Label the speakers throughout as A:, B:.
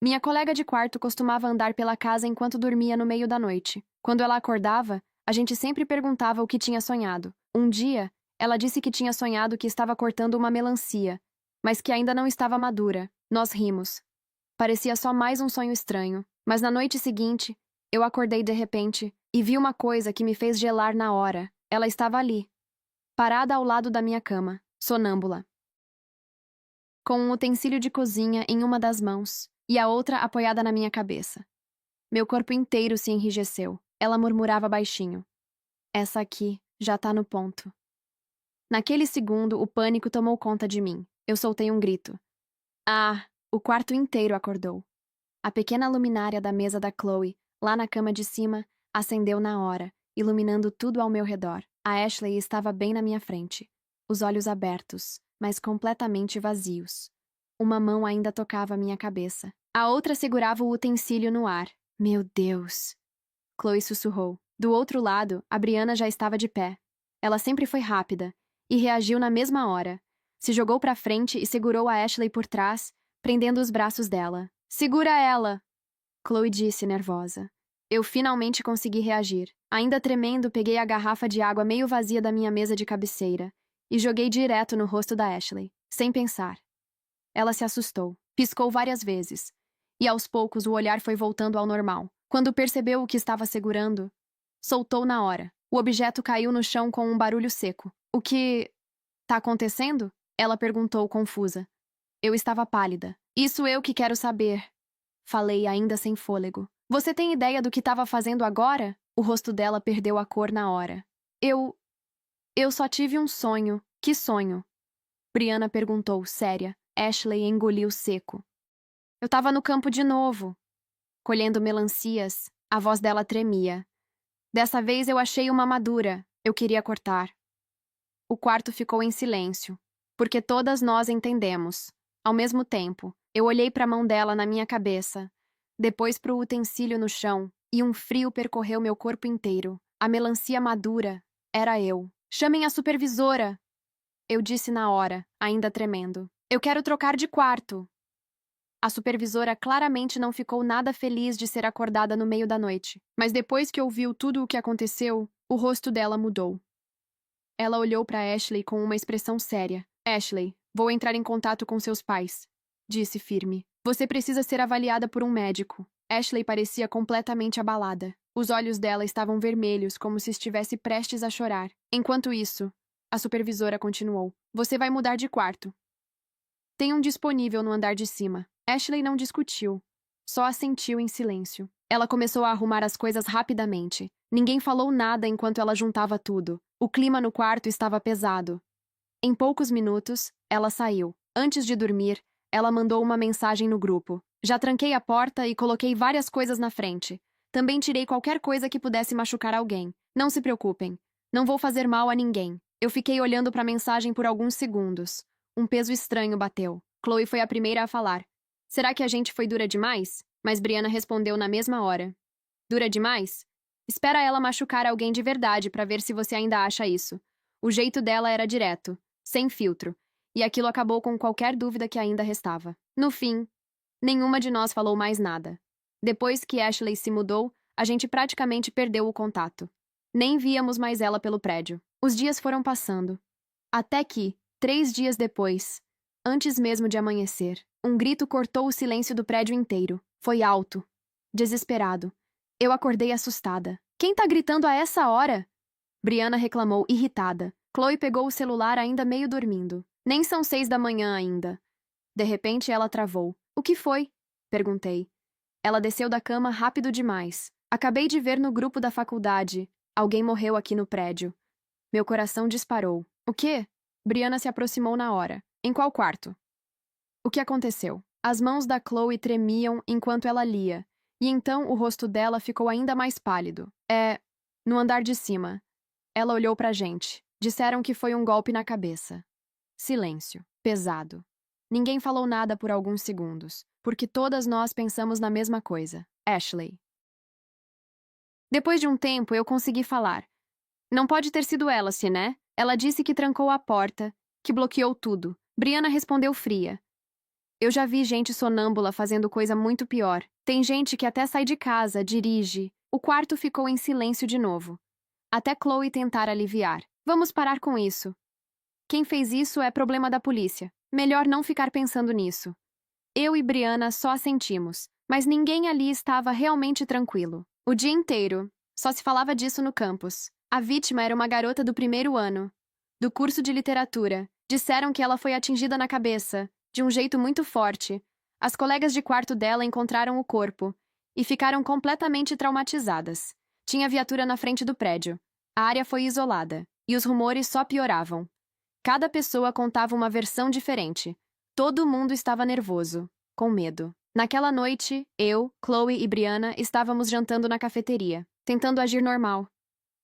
A: Minha colega de quarto costumava andar pela casa enquanto dormia no meio da noite. Quando ela acordava, a gente sempre perguntava o que tinha sonhado. Um dia, ela disse que tinha sonhado que estava cortando uma melancia, mas que ainda não estava madura. Nós rimos. Parecia só mais um sonho estranho. Mas na noite seguinte, eu acordei de repente e vi uma coisa que me fez gelar na hora. Ela estava ali, parada ao lado da minha cama, sonâmbula, com um utensílio de cozinha em uma das mãos e a outra apoiada na minha cabeça. Meu corpo inteiro se enrijeceu. Ela murmurava baixinho: Essa aqui já tá no ponto. Naquele segundo, o pânico tomou conta de mim. Eu soltei um grito. Ah! O quarto inteiro acordou. A pequena luminária da mesa da Chloe, lá na cama de cima, acendeu na hora, iluminando tudo ao meu redor. A Ashley estava bem na minha frente, os olhos abertos, mas completamente vazios. Uma mão ainda tocava minha cabeça. A outra segurava o utensílio no ar. Meu Deus! Chloe sussurrou. Do outro lado, a Brianna já estava de pé. Ela sempre foi rápida e reagiu na mesma hora. Se jogou para frente e segurou a Ashley por trás, prendendo os braços dela. Segura ela! Chloe disse, nervosa. Eu finalmente consegui reagir. Ainda tremendo, peguei a garrafa de água meio vazia da minha mesa de cabeceira e joguei direto no rosto da Ashley, sem pensar. Ela se assustou, piscou várias vezes, e aos poucos o olhar foi voltando ao normal. Quando percebeu o que estava segurando, soltou na hora. O objeto caiu no chão com um barulho seco. O que tá acontecendo? Ela perguntou, confusa. Eu estava pálida. Isso eu que quero saber. Falei ainda sem fôlego. Você tem ideia do que estava fazendo agora? O rosto dela perdeu a cor na hora. Eu. Eu só tive um sonho. Que sonho? Brianna perguntou, séria. Ashley engoliu seco. Eu estava no campo de novo, colhendo melancias. A voz dela tremia. Dessa vez eu achei uma madura. Eu queria cortar. O quarto ficou em silêncio, porque todas nós entendemos. Ao mesmo tempo, eu olhei para a mão dela na minha cabeça, depois para o utensílio no chão, e um frio percorreu meu corpo inteiro. A melancia madura era eu. Chamem a supervisora! Eu disse na hora, ainda tremendo. Eu quero trocar de quarto. A supervisora claramente não ficou nada feliz de ser acordada no meio da noite, mas depois que ouviu tudo o que aconteceu, o rosto dela mudou. Ela olhou para Ashley com uma expressão séria. Ashley, vou entrar em contato com seus pais, disse firme. Você precisa ser avaliada por um médico. Ashley parecia completamente abalada. Os olhos dela estavam vermelhos, como se estivesse prestes a chorar. Enquanto isso, a supervisora continuou. Você vai mudar de quarto. Tem um disponível no andar de cima. Ashley não discutiu, só assentiu em silêncio. Ela começou a arrumar as coisas rapidamente. Ninguém falou nada enquanto ela juntava tudo. O clima no quarto estava pesado. Em poucos minutos, ela saiu. Antes de dormir, ela mandou uma mensagem no grupo. Já tranquei a porta e coloquei várias coisas na frente. Também tirei qualquer coisa que pudesse machucar alguém. Não se preocupem. Não vou fazer mal a ninguém. Eu fiquei olhando para a mensagem por alguns segundos. Um peso estranho bateu. Chloe foi a primeira a falar. Será que a gente foi dura demais? Mas Brianna respondeu na mesma hora. Dura demais? Espera ela machucar alguém de verdade para ver se você ainda acha isso. O jeito dela era direto, sem filtro, e aquilo acabou com qualquer dúvida que ainda restava. No fim, nenhuma de nós falou mais nada. Depois que Ashley se mudou, a gente praticamente perdeu o contato. Nem víamos mais ela pelo prédio. Os dias foram passando. Até que, 3 dias depois, antes mesmo de amanhecer, um grito cortou o silêncio do prédio inteiro. Foi alto, desesperado. Eu acordei assustada. Quem tá gritando a essa hora? Brianna reclamou, irritada. Chloe pegou o celular ainda meio dormindo. Nem são 6 da manhã ainda. De repente ela travou. O que foi? Perguntei. Ela desceu da cama rápido demais. Acabei de ver no grupo da faculdade. Alguém morreu aqui no prédio. Meu coração disparou. O quê? Brianna se aproximou na hora. Em qual quarto? O que aconteceu? As mãos da Chloe tremiam enquanto ela lia, e então o rosto dela ficou ainda mais pálido. No andar de cima. Ela olhou pra gente. Disseram que foi um golpe na cabeça. Silêncio. Pesado. Ninguém falou nada por alguns segundos, porque todas nós pensamos na mesma coisa. Ashley. Depois de um tempo, eu consegui falar. Não pode ter sido ela, se né? Ela disse que trancou a porta, que bloqueou tudo. Brianna respondeu fria. Eu já vi gente sonâmbula fazendo coisa muito pior. Tem gente que até sai de casa, dirige. O quarto ficou em silêncio de novo. Até Chloe tentar aliviar. Vamos parar com isso. Quem fez isso é problema da polícia. Melhor não ficar pensando nisso. Eu e Brianna só assentimos, mas ninguém ali estava realmente tranquilo. O dia inteiro, só se falava disso no campus. A vítima era uma garota do primeiro ano, do curso de literatura. Disseram que ela foi atingida na cabeça, de um jeito muito forte. As colegas de quarto dela encontraram o corpo e ficaram completamente traumatizadas. Tinha viatura na frente do prédio. A área foi isolada, e os rumores só pioravam. Cada pessoa contava uma versão diferente. Todo mundo estava nervoso, com medo. Naquela noite, eu, Chloe e Brianna estávamos jantando na cafeteria, tentando agir normal.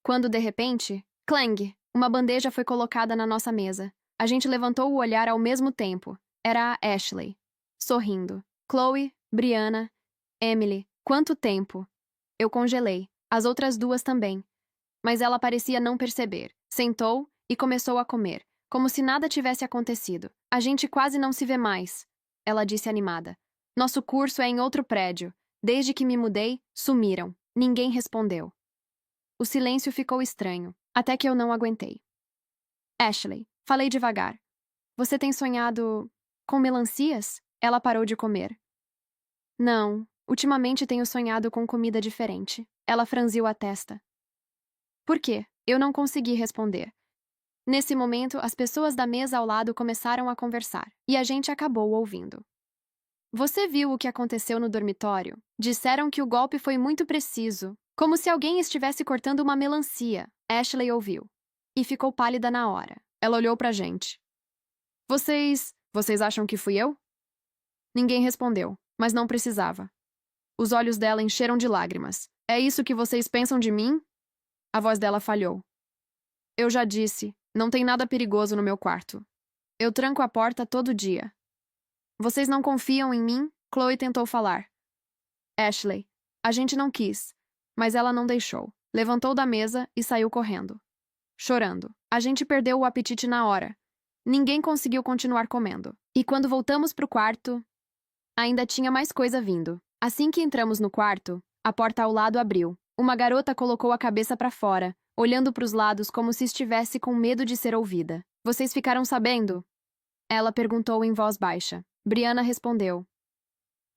A: Quando, de repente, clang! Uma bandeja foi colocada na nossa mesa. A gente levantou o olhar ao mesmo tempo. Era a Ashley, sorrindo. Chloe, Brianna, Emily. Quanto tempo! Eu congelei. As outras duas também. Mas ela parecia não perceber. Sentou e começou a comer, como se nada tivesse acontecido. A gente quase não se vê mais, ela disse animada. Nosso curso é em outro prédio. Desde que me mudei, sumiram. Ninguém respondeu. O silêncio ficou estranho, até que eu não aguentei. Ashley, falei devagar. Você tem sonhado com melancias? Ela parou de comer. Não, ultimamente tenho sonhado com comida diferente. Ela franziu a testa. Por quê? Eu não consegui responder. Nesse momento, as pessoas da mesa ao lado começaram a conversar, e a gente acabou ouvindo. Você viu o que aconteceu no dormitório? Disseram que o golpe foi muito preciso, como se alguém estivesse cortando uma melancia. Ashley ouviu. E ficou pálida na hora. Ela olhou pra gente. Vocês acham que fui eu? Ninguém respondeu, mas não precisava. Os olhos dela encheram de lágrimas. É isso que vocês pensam de mim? A voz dela falhou. Eu já disse, não tem nada perigoso no meu quarto. Eu tranco a porta todo dia. Vocês não confiam em mim? Chloe tentou falar. Ashley, a gente não quis, mas ela não deixou. Levantou da mesa e saiu correndo. Chorando. A gente perdeu o apetite na hora. Ninguém conseguiu continuar comendo. E quando voltamos pro quarto, ainda tinha mais coisa vindo. Assim que entramos no quarto, a porta ao lado abriu. Uma garota colocou a cabeça para fora, olhando para os lados como se estivesse com medo de ser ouvida. Vocês ficaram sabendo? Ela perguntou em voz baixa. Brianna respondeu.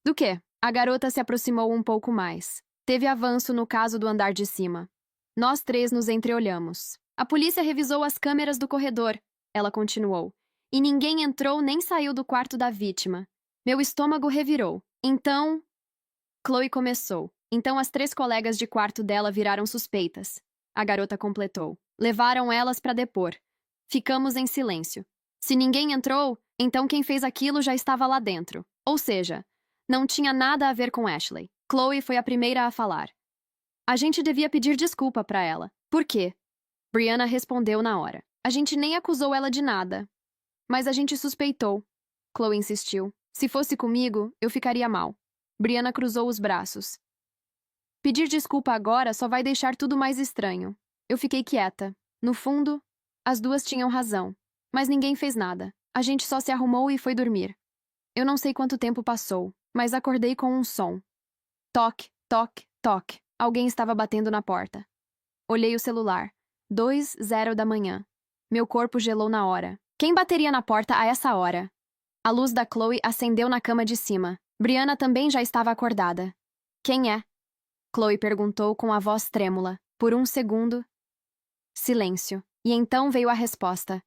A: Do quê? A garota se aproximou um pouco mais. Teve avanço no caso do andar de cima. Nós três nos entreolhamos. A polícia revisou as câmeras do corredor, ela continuou. E ninguém entrou nem saiu do quarto da vítima. Meu estômago revirou. Então... Chloe começou. Então as três colegas de quarto dela viraram suspeitas. A garota completou. Levaram elas para depor. Ficamos em silêncio. Se ninguém entrou, então quem fez aquilo já estava lá dentro. Ou seja, não tinha nada a ver com Ashley. Chloe foi a primeira a falar. A gente devia pedir desculpa para ela. Por quê? Brianna respondeu na hora. A gente nem acusou ela de nada. Mas a gente suspeitou. Chloe insistiu. Se fosse comigo, eu ficaria mal. Brianna cruzou os braços. Pedir desculpa agora só vai deixar tudo mais estranho. Eu fiquei quieta. No fundo, as duas tinham razão. Mas ninguém fez nada. A gente só se arrumou e foi dormir. Eu não sei quanto tempo passou, mas acordei com um som. Toque, toque, toque. Alguém estava batendo na porta. Olhei o celular. 2:00 da manhã. Meu corpo gelou na hora. Quem bateria na porta a essa hora? A luz da Chloe acendeu na cama de cima. Brianna também já estava acordada. Quem é? Chloe perguntou com a voz trêmula. Por um segundo. Silêncio. E então veio a resposta.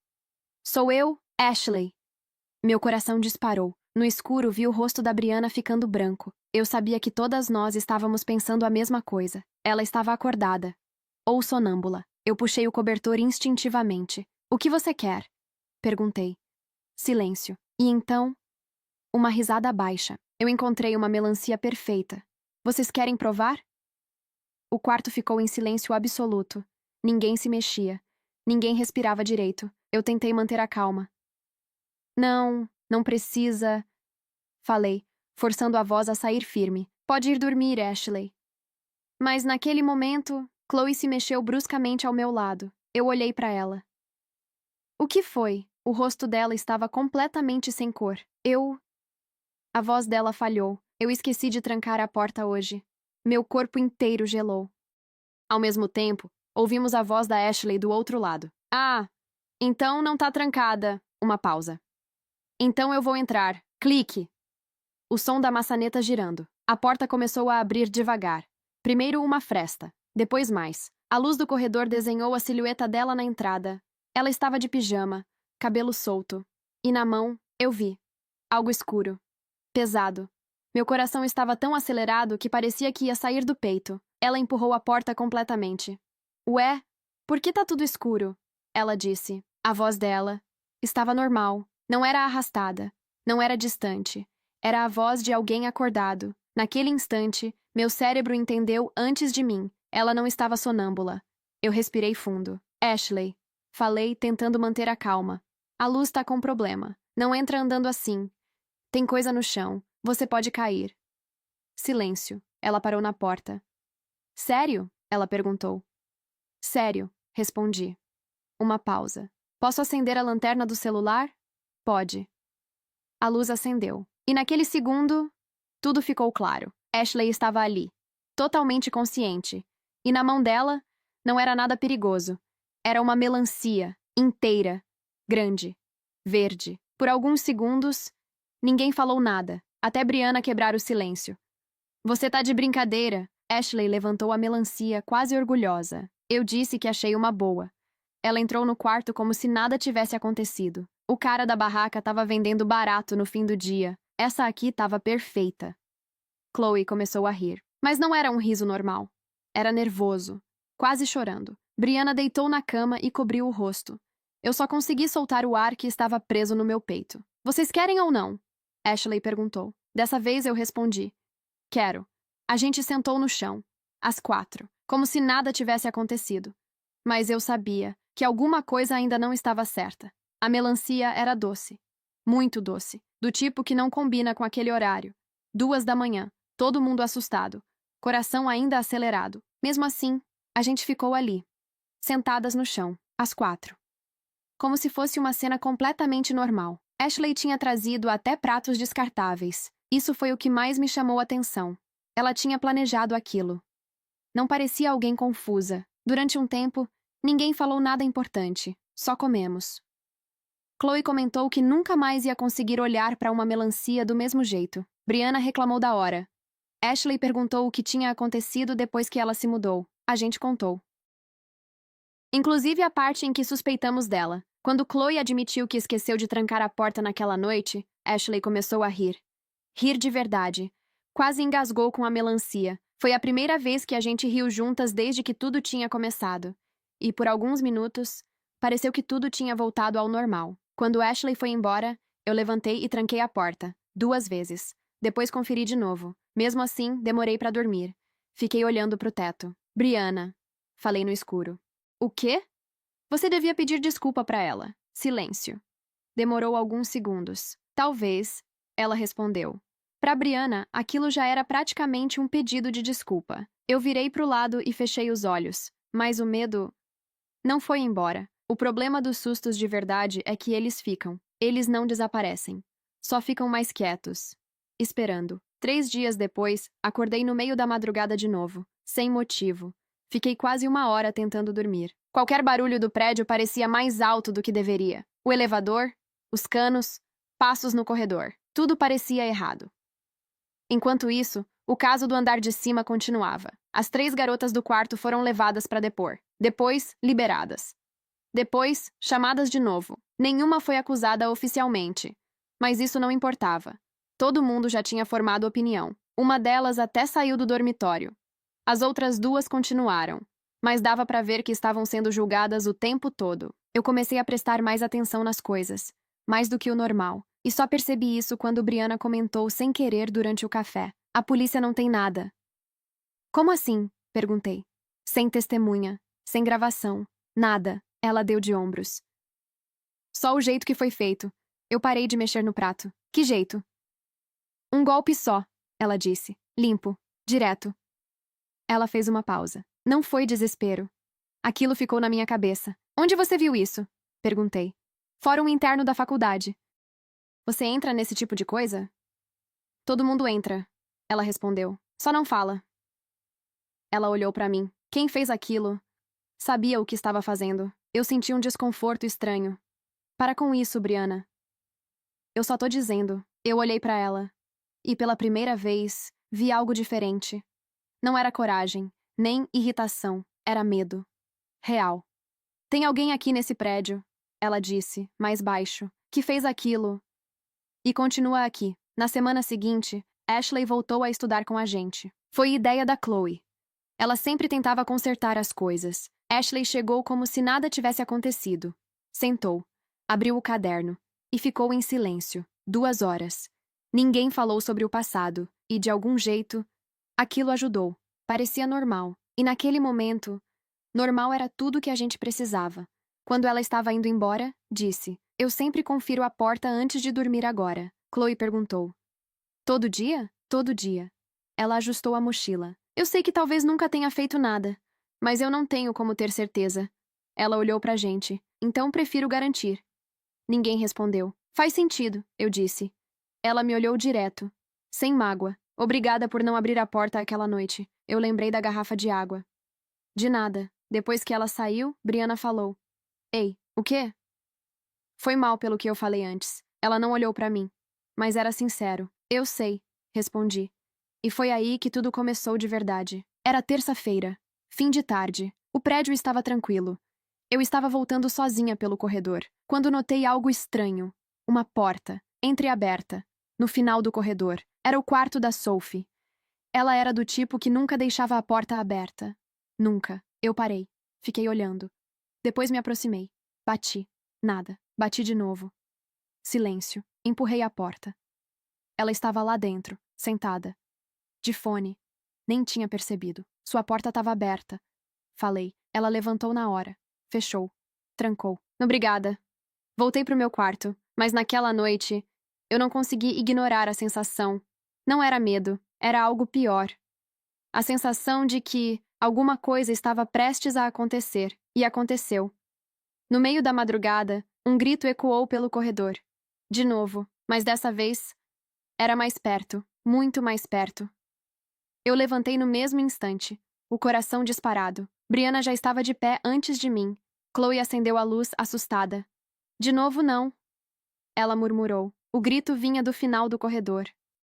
A: Sou eu, Ashley. Meu coração disparou. No escuro vi o rosto da Brianna ficando branco. Eu sabia que todas nós estávamos pensando a mesma coisa. Ela estava acordada. Ou sonâmbula. Eu puxei o cobertor instintivamente. O que você quer? Perguntei. Silêncio. E então? Uma risada baixa. Eu encontrei uma melancia perfeita. Vocês querem provar? O quarto ficou em silêncio absoluto. Ninguém se mexia. Ninguém respirava direito. Eu tentei manter a calma. Não precisa. Falei, forçando a voz a sair firme. Pode ir dormir, Ashley. Mas naquele momento, Chloe se mexeu bruscamente ao meu lado. Eu olhei para ela. O que foi? O rosto dela estava completamente sem cor. A voz dela falhou. Eu esqueci de trancar a porta hoje. Meu corpo inteiro gelou. Ao mesmo tempo, ouvimos a voz da Ashley do outro lado. Ah, então não tá trancada. Uma pausa. Então eu vou entrar. Clique. O som da maçaneta girando. A porta começou a abrir devagar. Primeiro uma fresta, depois mais. A luz do corredor desenhou a silhueta dela na entrada. Ela estava de pijama, cabelo solto. E na mão, eu vi. Algo escuro. Pesado. Meu coração estava tão acelerado que parecia que ia sair do peito. Ela empurrou a porta completamente. Ué, por que tá tudo escuro? Ela disse. A voz dela estava normal. Não era arrastada. Não era distante. Era a voz de alguém acordado. Naquele instante, meu cérebro entendeu antes de mim. Ela não estava sonâmbula. Eu respirei fundo. Ashley. Falei, tentando manter a calma. A luz tá com problema. Não entra andando assim. Tem coisa no chão. Você pode cair. Silêncio. Ela parou na porta. Sério? Ela perguntou. Sério, respondi. Uma pausa. Posso acender a lanterna do celular? Pode. A luz acendeu. E naquele segundo, tudo ficou claro. Ashley estava ali, totalmente consciente. E na mão dela, não era nada perigoso. Era uma melancia, inteira, grande, verde. Por alguns segundos, ninguém falou nada, até Brianna quebrar o silêncio. Você tá de brincadeira? Ashley levantou a melancia, quase orgulhosa. Eu disse que achei uma boa. Ela entrou no quarto como se nada tivesse acontecido. O cara da barraca estava vendendo barato no fim do dia. Essa aqui estava perfeita. Chloe começou a rir. Mas não era um riso normal. Era nervoso, quase chorando. Brianna deitou na cama e cobriu o rosto. Eu só consegui soltar o ar que estava preso no meu peito. Vocês querem ou não? Ashley perguntou. Dessa vez eu respondi. Quero. A gente sentou no chão, às 4, como se nada tivesse acontecido. Mas eu sabia que alguma coisa ainda não estava certa. A melancia era doce. Muito doce. Do tipo que não combina com aquele horário. 2 da manhã. Todo mundo assustado. Coração ainda acelerado. Mesmo assim, a gente ficou ali. Sentadas no chão, às 4. Como se fosse uma cena completamente normal. Ashley tinha trazido até pratos descartáveis. Isso foi o que mais me chamou a atenção. Ela tinha planejado aquilo. Não parecia alguém confusa. Durante um tempo, ninguém falou nada importante. Só comemos. Chloe comentou que nunca mais ia conseguir olhar para uma melancia do mesmo jeito. Brianna reclamou da hora. Ashley perguntou o que tinha acontecido depois que ela se mudou. A gente contou. Inclusive a parte em que suspeitamos dela. Quando Chloe admitiu que esqueceu de trancar a porta naquela noite, Ashley começou a rir. Rir de verdade. Quase engasgou com a melancia. Foi a primeira vez que a gente riu juntas desde que tudo tinha começado. E por alguns minutos, pareceu que tudo tinha voltado ao normal. Quando Ashley foi embora, eu levantei e tranquei a porta, 2 vezes. Depois conferi de novo. Mesmo assim, demorei para dormir. Fiquei olhando pro teto. Brianna. Falei no escuro. O quê? Você devia pedir desculpa para ela. Silêncio. Demorou alguns segundos. Talvez, ela respondeu. Para Brianna, aquilo já era praticamente um pedido de desculpa. Eu virei pro lado e fechei os olhos. Mas o medo não foi embora. O problema dos sustos de verdade é que eles ficam. Eles não desaparecem. Só ficam mais quietos. Esperando. 3 dias depois, acordei no meio da madrugada de novo. Sem motivo. Fiquei quase 1 hora tentando dormir. Qualquer barulho do prédio parecia mais alto do que deveria. O elevador, os canos, passos no corredor. Tudo parecia errado. Enquanto isso, o caso do andar de cima continuava. As 3 garotas do quarto foram levadas para depor. Depois, liberadas. Depois, chamadas de novo. Nenhuma foi acusada oficialmente. Mas isso não importava. Todo mundo já tinha formado opinião. Uma delas até saiu do dormitório. As outras 2 continuaram. Mas dava para ver que estavam sendo julgadas o tempo todo. Eu comecei a prestar mais atenção nas coisas. Mais do que o normal. E só percebi isso quando Brianna comentou sem querer durante o café. A polícia não tem nada. Como assim? Perguntei. Sem testemunha. Sem gravação. Nada. Ela deu de ombros. Só o jeito que foi feito. Eu parei de mexer no prato. Que jeito? Um golpe só, ela disse. Limpo. Direto. Ela fez uma pausa. Não foi desespero. Aquilo ficou na minha cabeça. Onde você viu isso? Perguntei. Fórum interno da faculdade. Você entra nesse tipo de coisa? Todo mundo entra. Ela respondeu. Só não fala. Ela olhou pra mim. Quem fez aquilo? Sabia o que estava fazendo. Eu senti um desconforto estranho. Para com isso, Brianna. Eu só tô dizendo. Eu olhei pra ela. E pela primeira vez, vi algo diferente. Não era coragem, nem irritação. Era medo. Real. Tem alguém aqui nesse prédio, ela disse, mais baixo, que fez aquilo. E continua aqui. Na semana seguinte, Ashley voltou a estudar com a gente. Foi ideia da Chloe. Ela sempre tentava consertar as coisas. Ashley chegou como se nada tivesse acontecido. Sentou, abriu o caderno e ficou em silêncio. 2 horas. Ninguém falou sobre o passado e, de algum jeito, aquilo ajudou. Parecia normal. E naquele momento, normal era tudo que a gente precisava. Quando ela estava indo embora, disse: Eu sempre confiro a porta antes de dormir agora. Chloe perguntou: Todo dia? Todo dia. Ela ajustou a mochila. Eu sei que talvez nunca tenha feito nada, mas eu não tenho como ter certeza. Ela olhou pra gente. Então prefiro garantir. Ninguém respondeu. Faz sentido, eu disse. Ela me olhou direto, sem mágoa. Obrigada por não abrir a porta aquela noite. Eu lembrei da garrafa de água. De nada. Depois que ela saiu, Brianna falou: Ei, o quê? Foi mal pelo que eu falei antes. Ela não olhou pra mim, mas era sincero. Eu sei, respondi. E foi aí que tudo começou de verdade. Era terça-feira, fim de tarde. O prédio estava tranquilo. Eu estava voltando sozinha pelo corredor, quando notei algo estranho. Uma porta, entreaberta, no final do corredor. Era o quarto da Sophie. Ela era do tipo que nunca deixava a porta aberta. Nunca. Eu parei. Fiquei olhando. Depois me aproximei. Bati. Nada. Bati de novo. Silêncio. Empurrei a porta. Ela estava lá dentro, sentada. De fone. Nem tinha percebido. Sua porta estava aberta. Falei. Ela levantou na hora. Fechou. Trancou. Obrigada. Voltei pro meu quarto, mas naquela noite, eu não consegui ignorar a sensação. Não era medo, era algo pior. A sensação de que alguma coisa estava prestes a acontecer, e aconteceu. No meio da madrugada, um grito ecoou pelo corredor. De novo, mas dessa vez, era mais perto, muito mais perto. Eu levantei no mesmo instante, o coração disparado. Brianna já estava de pé antes de mim. Chloe acendeu a luz, assustada. De novo, não. Ela murmurou. O grito vinha do final do corredor.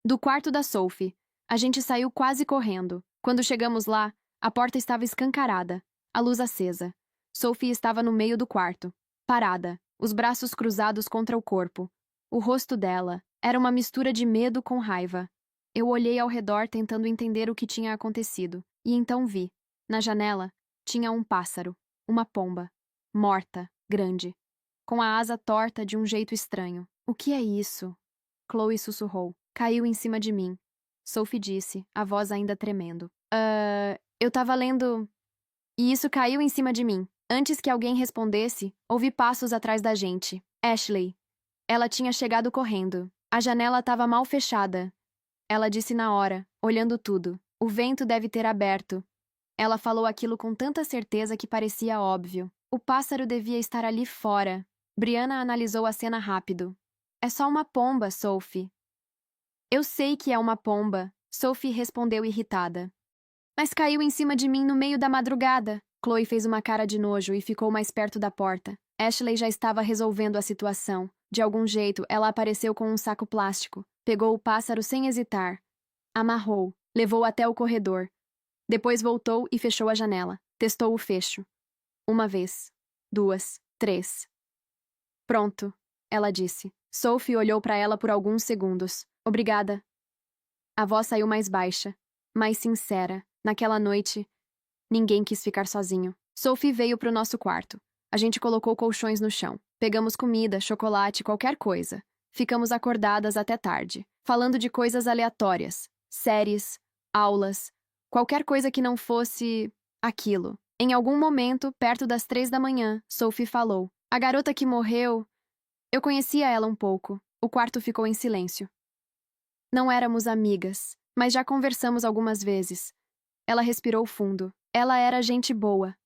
A: Do quarto da Sophie. A gente saiu quase correndo. Quando chegamos lá, a porta estava escancarada, a luz acesa. Sophie estava no meio do quarto, parada, os braços cruzados contra o corpo. O rosto dela era uma mistura de medo com raiva. Eu olhei ao redor tentando entender o que tinha acontecido, e então vi. Na janela, tinha um pássaro, uma pomba, morta, grande, com a asa torta de um jeito estranho. O que é isso? Chloe sussurrou. Caiu em cima de mim. Sophie disse, a voz ainda tremendo. Eu tava lendo. E isso caiu em cima de mim. Antes que alguém respondesse, ouvi passos atrás da gente. Ashley. Ela tinha chegado correndo. A janela estava mal fechada. Ela disse na hora, olhando tudo. O vento deve ter aberto. Ela falou aquilo com tanta certeza que parecia óbvio. O pássaro devia estar ali fora. Brianna analisou a cena rápido. É só uma pomba, Sophie. Eu sei que é uma pomba, Sophie respondeu irritada. Mas caiu em cima de mim no meio da madrugada. Chloe fez uma cara de nojo e ficou mais perto da porta. Ashley já estava resolvendo a situação. De algum jeito, ela apareceu com um saco plástico. Pegou o pássaro sem hesitar. Amarrou. Levou até o corredor. Depois voltou e fechou a janela. Testou o fecho. 1 vez. 2, 3. Pronto, ela disse. Sophie olhou para ela por alguns segundos. Obrigada. A voz saiu mais baixa, mais sincera. Naquela noite, ninguém quis ficar sozinho. Sophie veio pro nosso quarto. A gente colocou colchões no chão. Pegamos comida, chocolate, qualquer coisa. Ficamos acordadas até tarde, falando de coisas aleatórias. Séries, aulas, qualquer coisa que não fosse aquilo. Em algum momento, perto das 3 da manhã, Sophie falou. A garota que morreu... Eu conhecia ela um pouco. O quarto ficou em silêncio. Não éramos amigas, mas já conversamos algumas vezes. Ela respirou fundo. Ela era gente boa.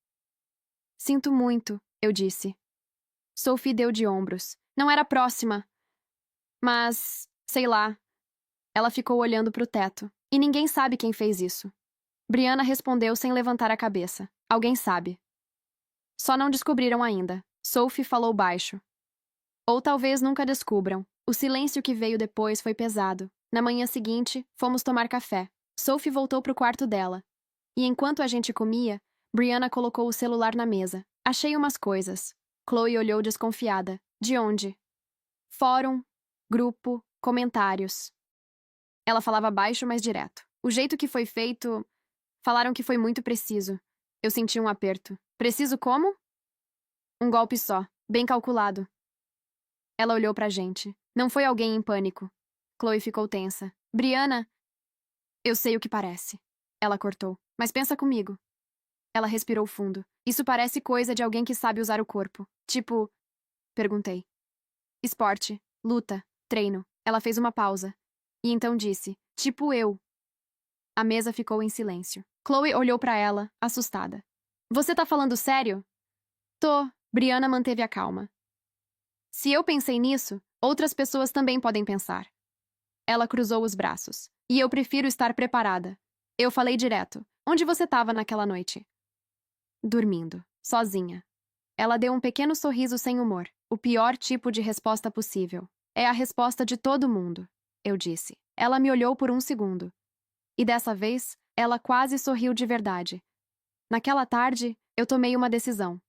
A: Sinto muito, eu disse. Sophie deu de ombros. Não era próxima. Mas, sei lá. Ela ficou olhando para o teto. E ninguém sabe quem fez isso. Brianna respondeu sem levantar a cabeça. Alguém sabe. Só não descobriram ainda. Sophie falou baixo. Ou talvez nunca descubram. O silêncio que veio depois foi pesado. Na manhã seguinte, fomos tomar café. Sophie voltou para o quarto dela. E enquanto a gente comia, Brianna colocou o celular na mesa. Achei umas coisas. Chloe olhou desconfiada. De onde? Fórum, grupo, comentários. Ela falava baixo, mas direto. O jeito que foi feito... Falaram que foi muito preciso. Eu senti um aperto. Preciso como? Um golpe só. Bem calculado. Ela olhou pra gente. Não foi alguém em pânico. Chloe ficou tensa. Brianna... Eu sei o que parece. Ela cortou. Mas pensa comigo. Ela respirou fundo. Isso parece coisa de alguém que sabe usar o corpo. Tipo... Perguntei. Esporte, luta, treino. Ela fez uma pausa. E então disse, tipo eu. A mesa ficou em silêncio. Chloe olhou pra ela, assustada. Você tá falando sério? Tô. Brianna manteve a calma. Se eu pensei nisso, outras pessoas também podem pensar. Ela cruzou os braços. E eu prefiro estar preparada. Eu falei direto. Onde você tava naquela noite? Dormindo. Sozinha. Ela deu um pequeno sorriso sem humor. O pior tipo de resposta possível. É a resposta de todo mundo, eu disse. Ela me olhou por um segundo. E dessa vez, ela quase sorriu de verdade. Naquela tarde, eu tomei uma decisão.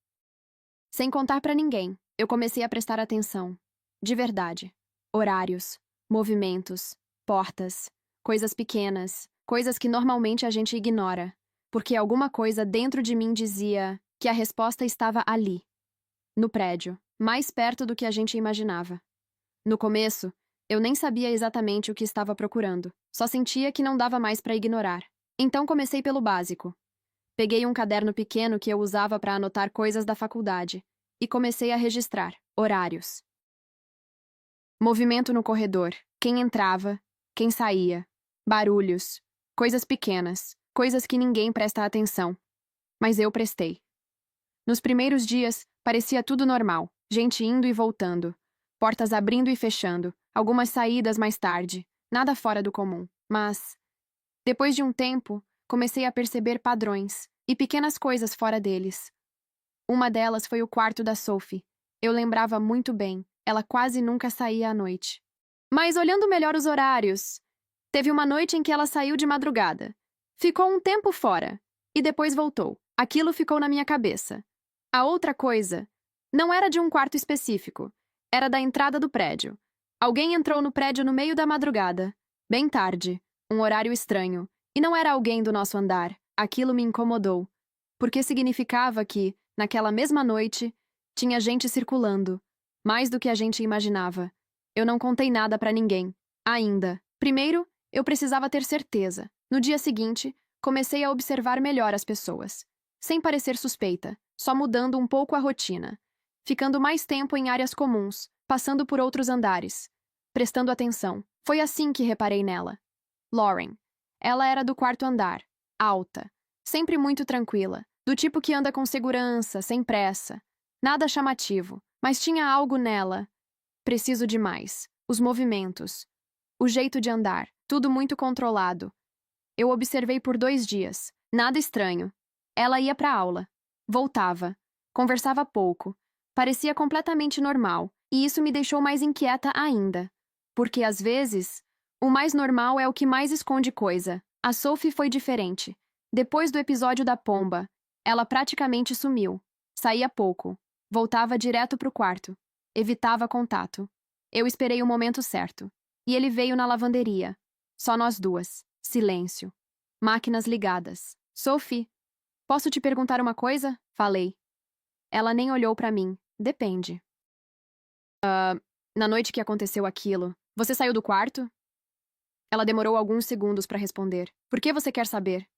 A: Sem contar pra ninguém, eu comecei a prestar atenção. De verdade. Horários, movimentos, portas, coisas pequenas, coisas que normalmente a gente ignora, porque alguma coisa dentro de mim dizia que a resposta estava ali, no prédio, mais perto do que a gente imaginava. No começo, eu nem sabia exatamente o que estava procurando, só sentia que não dava mais para ignorar. Então comecei pelo básico. Peguei um caderno pequeno que eu usava para anotar coisas da faculdade e comecei a registrar horários. Movimento no corredor, quem entrava, quem saía, barulhos, coisas pequenas, coisas que ninguém presta atenção. Mas eu prestei. Nos primeiros dias, parecia tudo normal, gente indo e voltando, portas abrindo e fechando, algumas saídas mais tarde, nada fora do comum. Mas, depois de um tempo, comecei a perceber padrões e pequenas coisas fora deles. Uma delas foi o quarto da Sophie. Eu lembrava muito bem, ela quase nunca saía à noite. Mas olhando melhor os horários, teve uma noite em que ela saiu de madrugada. Ficou um tempo fora e depois voltou. Aquilo ficou na minha cabeça. A outra coisa não era de um quarto específico, era da entrada do prédio. Alguém entrou no prédio no meio da madrugada, bem tarde, um horário estranho, e não era alguém do nosso andar. Aquilo me incomodou, porque significava que, naquela mesma noite, tinha gente circulando, mais do que a gente imaginava. Eu não contei nada pra ninguém, ainda. Primeiro, eu precisava ter certeza. No dia seguinte, comecei a observar melhor as pessoas, sem parecer suspeita, só mudando um pouco a rotina, ficando mais tempo em áreas comuns, passando por outros andares, prestando atenção. Foi assim que reparei nela. Lauren. Ela era do quarto andar, alta, sempre muito tranquila, do tipo que anda com segurança, sem pressa. Nada chamativo, mas tinha algo nela. Preciso demais. Os movimentos, o jeito de andar, tudo muito controlado. Eu observei por 2 dias. Nada estranho. Ela ia pra aula. Voltava. Conversava pouco. Parecia completamente normal, e isso me deixou mais inquieta ainda. Porque, às vezes, o mais normal é o que mais esconde coisa. A Sophie foi diferente. Depois do episódio da pomba, ela praticamente sumiu. Saía pouco. Voltava direto pro quarto. Evitava contato. Eu esperei o momento certo. E ele veio na lavanderia. Só nós duas. Silêncio. Máquinas ligadas. Sophie, posso te perguntar uma coisa? Falei. Ela nem olhou pra mim. Depende. Na noite que aconteceu aquilo, você saiu do quarto? Ela demorou alguns segundos pra responder. Por que você quer saber?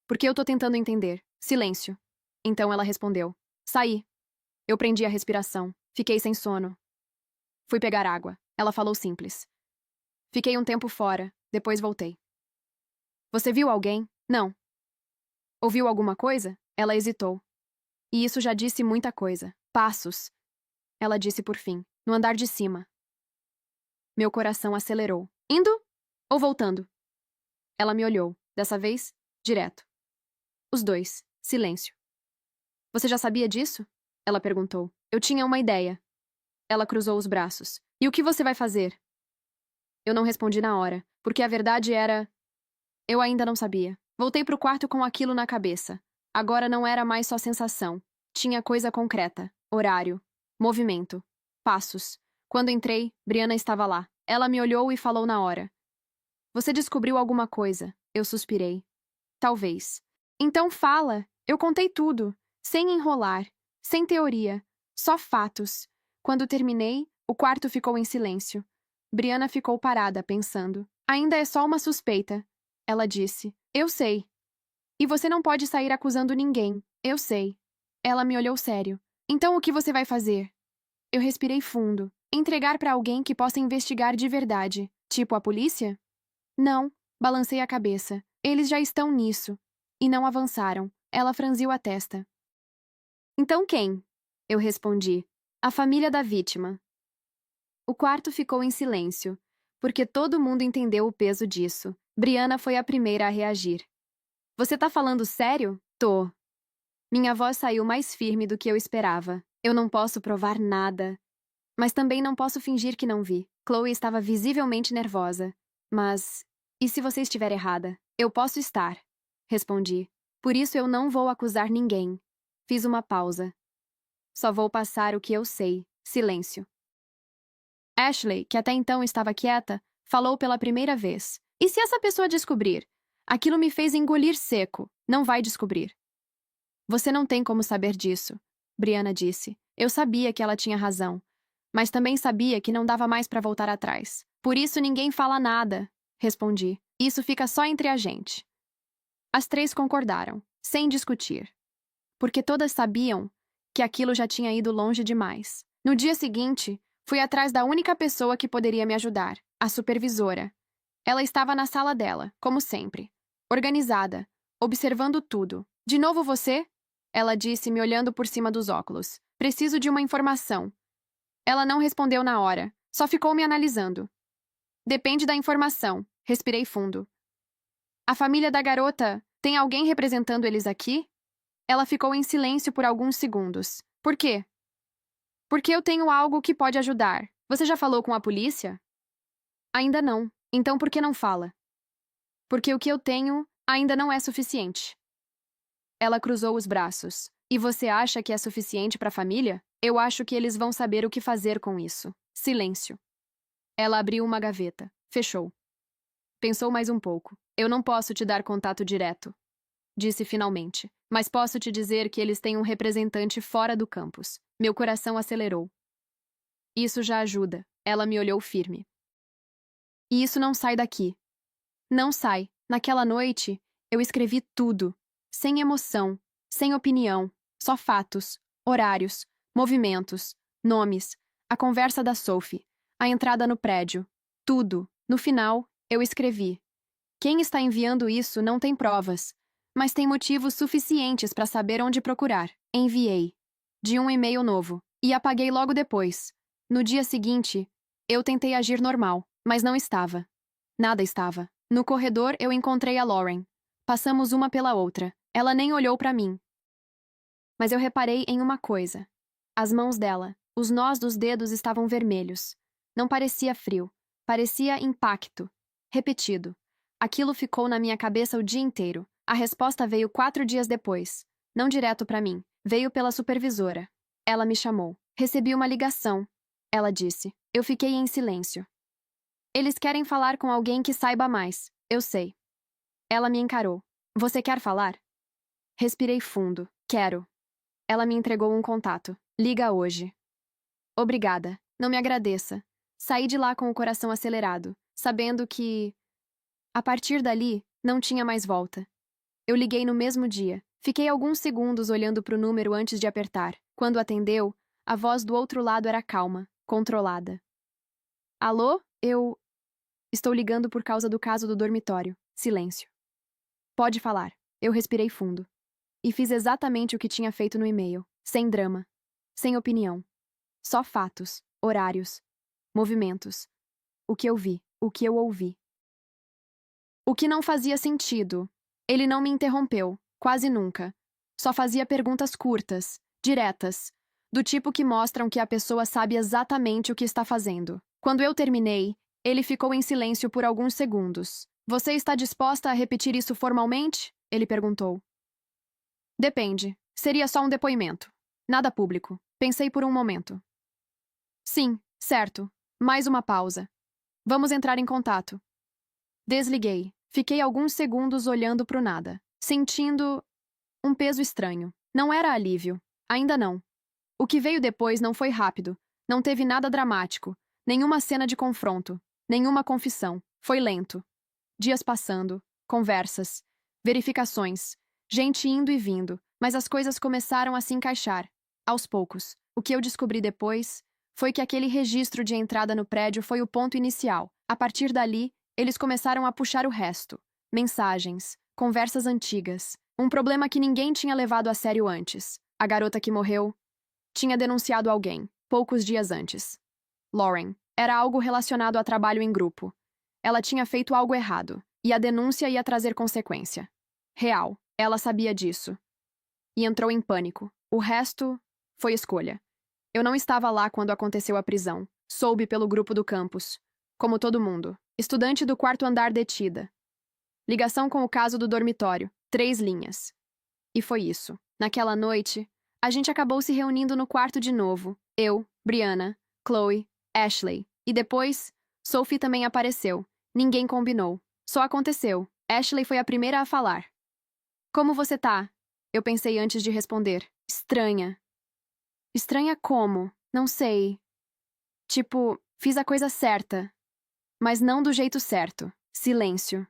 A: Porque eu tô tentando entender. Silêncio. Então ela respondeu. Saí. Eu prendi a respiração. Fiquei sem sono. Fui pegar água. Ela falou simples. Fiquei um tempo fora. Depois voltei. Você viu alguém? Não. Ouviu alguma coisa? Ela hesitou. E isso já disse muita coisa. Passos. Ela disse por fim. No andar de cima. Meu coração acelerou. Indo? Ou voltando. Ela me olhou, dessa vez, direto. Os dois. Silêncio. Você já sabia disso? Ela perguntou. Eu tinha uma ideia. Ela cruzou os braços. E o que você vai fazer? Eu não respondi na hora, porque a verdade era. Eu ainda não sabia. Voltei pro quarto com aquilo na cabeça. Agora não era mais só sensação. Tinha coisa concreta. Horário. Movimento. Passos. Quando entrei, Brianna estava lá. Ela me olhou e falou na hora. Você descobriu alguma coisa? Eu suspirei. Talvez. Então fala. Eu contei tudo. Sem enrolar. Sem teoria. Só fatos. Quando terminei, o quarto ficou em silêncio. Brianna ficou parada, pensando. Ainda é só uma suspeita. Ela disse. Eu sei. E você não pode sair acusando ninguém. Eu sei. Ela me olhou sério. Então o que você vai fazer? Eu respirei fundo. Entregar para alguém que possa investigar de verdade. Tipo a polícia? Não. Balancei a cabeça. Eles já estão nisso. E não avançaram. Ela franziu a testa. Então quem? Eu respondi. A família da vítima. O quarto ficou em silêncio, porque todo mundo entendeu o peso disso. Brianna foi a primeira a reagir. Você tá falando sério? Tô. Minha voz saiu mais firme do que eu esperava. Eu não posso provar nada. Mas também não posso fingir que não vi. Chloe estava visivelmente nervosa. Mas, e se você estiver errada? Eu posso estar. Respondi. Por isso eu não vou acusar ninguém. Fiz uma pausa. Só vou passar o que eu sei. Silêncio. Ashley, que até então estava quieta, falou pela primeira vez. E se essa pessoa descobrir? Aquilo me fez engolir seco. Não vai descobrir. Você não tem como saber disso, Brianna disse. Eu sabia que ela tinha razão, mas também sabia que não dava mais para voltar atrás. Por isso ninguém fala nada, respondi. Isso fica só entre a gente. As três concordaram, sem discutir, porque todas sabiam que aquilo já tinha ido longe demais. No dia seguinte, fui atrás da única pessoa que poderia me ajudar, a supervisora. Ela estava na sala dela, como sempre, organizada, observando tudo. De novo você? Ela disse, me olhando por cima dos óculos. Preciso de uma informação. Ela não respondeu na hora, só ficou me analisando. Depende da informação. Respirei fundo. A família da garota, tem alguém representando eles aqui? Ela ficou em silêncio por alguns segundos. Por quê? Porque eu tenho algo que pode ajudar. Você já falou com a polícia? Ainda não. Então por que não fala? Porque o que eu tenho ainda não é suficiente. Ela cruzou os braços. E você acha que é suficiente para a família? Eu acho que eles vão saber o que fazer com isso. Silêncio. Ela abriu uma gaveta. Fechou. Pensou mais um pouco. Eu não posso te dar contato direto, disse finalmente. Mas posso te dizer que eles têm um representante fora do campus. Meu coração acelerou. Isso já ajuda. Ela me olhou firme. E isso não sai daqui. Não sai. Naquela noite, eu escrevi tudo. Sem emoção, sem opinião, só fatos, horários, movimentos, nomes, a conversa da Sophie, a entrada no prédio. Tudo. No final, eu escrevi. Quem está enviando isso não tem provas, mas tem motivos suficientes para saber onde procurar. Enviei. De um e-mail novo. E apaguei logo depois. No dia seguinte, eu tentei agir normal, mas não estava. Nada estava. No corredor, eu encontrei a Lauren. Passamos uma pela outra. Ela nem olhou para mim. Mas eu reparei em uma coisa. As mãos dela, os nós dos dedos estavam vermelhos. Não parecia frio. Parecia impacto. Repetido. Aquilo ficou na minha cabeça o dia inteiro. A resposta veio 4 dias depois. Não direto para mim. Veio pela supervisora. Ela me chamou. Recebi uma ligação. Ela disse. Eu fiquei em silêncio. Eles querem falar com alguém que saiba mais. Eu sei. Ela me encarou. Você quer falar? Respirei fundo. Quero. Ela me entregou um contato. Liga hoje. Obrigada. Não me agradeça. Saí de lá com o coração acelerado, sabendo que, a partir dali, não tinha mais volta. Eu liguei no mesmo dia. Fiquei alguns segundos olhando para o número antes de apertar. Quando atendeu, a voz do outro lado era calma, controlada. Alô? Estou ligando por causa do caso do dormitório. Silêncio. Pode falar. Eu respirei fundo. E fiz exatamente o que tinha feito no e-mail. Sem drama. Sem opinião. Só fatos, horários, movimentos. O que eu vi, o que eu ouvi. O que não fazia sentido. Ele não me interrompeu, quase nunca. Só fazia perguntas curtas, diretas, do tipo que mostram que a pessoa sabe exatamente o que está fazendo. Quando eu terminei, ele ficou em silêncio por alguns segundos. Você está disposta a repetir isso formalmente? Ele perguntou. Depende. Seria só um depoimento. Nada público. Pensei por um momento. Sim, certo. Mais uma pausa. Vamos entrar em contato. Desliguei. Fiquei alguns segundos olhando pro nada, sentindo um peso estranho. Não era alívio. Ainda não. O que veio depois não foi rápido. Não teve nada dramático. Nenhuma cena de confronto. Nenhuma confissão. Foi lento. Dias passando. Conversas. Verificações. Gente indo e vindo. Mas as coisas começaram a se encaixar. Aos poucos. O que eu descobri depois foi que aquele registro de entrada no prédio foi o ponto inicial. A partir dali, eles começaram a puxar o resto. Mensagens. Conversas antigas. Um problema que ninguém tinha levado a sério antes. A garota que morreu tinha denunciado alguém, poucos dias antes. Lauren. Era algo relacionado a trabalho em grupo. Ela tinha feito algo errado, e a denúncia ia trazer consequência. Real. Ela sabia disso. E entrou em pânico. O resto foi escolha. Eu não estava lá quando aconteceu a prisão. Soube pelo grupo do campus. Como todo mundo. Estudante do quarto andar detida. Ligação com o caso do dormitório. 3 linhas. E foi isso. Naquela noite, a gente acabou se reunindo no quarto de novo. Eu, Brianna, Chloe, Ashley. E depois, Sophie também apareceu. Ninguém combinou. Só aconteceu. Ashley foi a primeira a falar. Como você tá? Eu pensei antes de responder. Estranha. Estranha como? Não sei. Tipo, fiz a coisa certa. Mas não do jeito certo. Silêncio.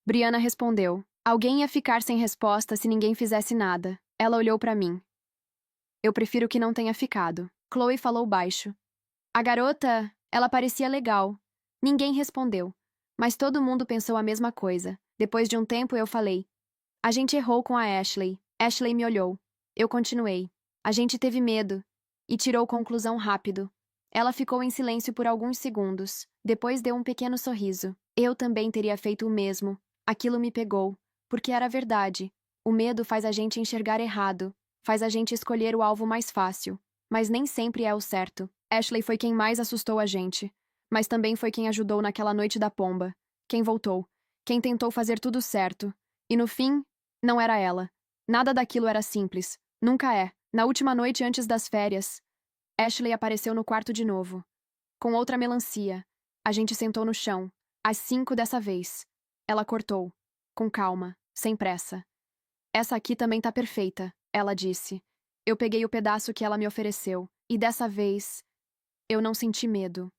A: Brianna respondeu. Alguém ia ficar sem resposta se ninguém fizesse nada. Ela olhou pra mim. Eu prefiro que não tenha ficado. Chloe falou baixo. A garota, ela parecia legal. Ninguém respondeu. Mas todo mundo pensou a mesma coisa. Depois de um tempo eu falei. A gente errou com a Ashley. Ashley me olhou. Eu continuei. A gente teve medo. E tirou conclusão rápido. Ela ficou em silêncio por alguns segundos. Depois deu um pequeno sorriso. Eu também teria feito o mesmo. Aquilo me pegou. Porque era verdade. O medo faz a gente enxergar errado. Faz a gente escolher o alvo mais fácil. Mas nem sempre é o certo. Ashley foi quem mais assustou a gente. Mas também foi quem ajudou naquela noite da pomba. Quem voltou. Quem tentou fazer tudo certo. E no fim, não era ela. Nada daquilo era simples. Nunca é. Na última noite antes das férias, Ashley apareceu no quarto de novo. Com outra melancia. A gente sentou no chão. Às 5 dessa vez. Ela cortou. Com calma. Sem pressa. Essa aqui também tá perfeita, ela disse. Eu peguei o pedaço que ela me ofereceu. E dessa vez, eu não senti medo.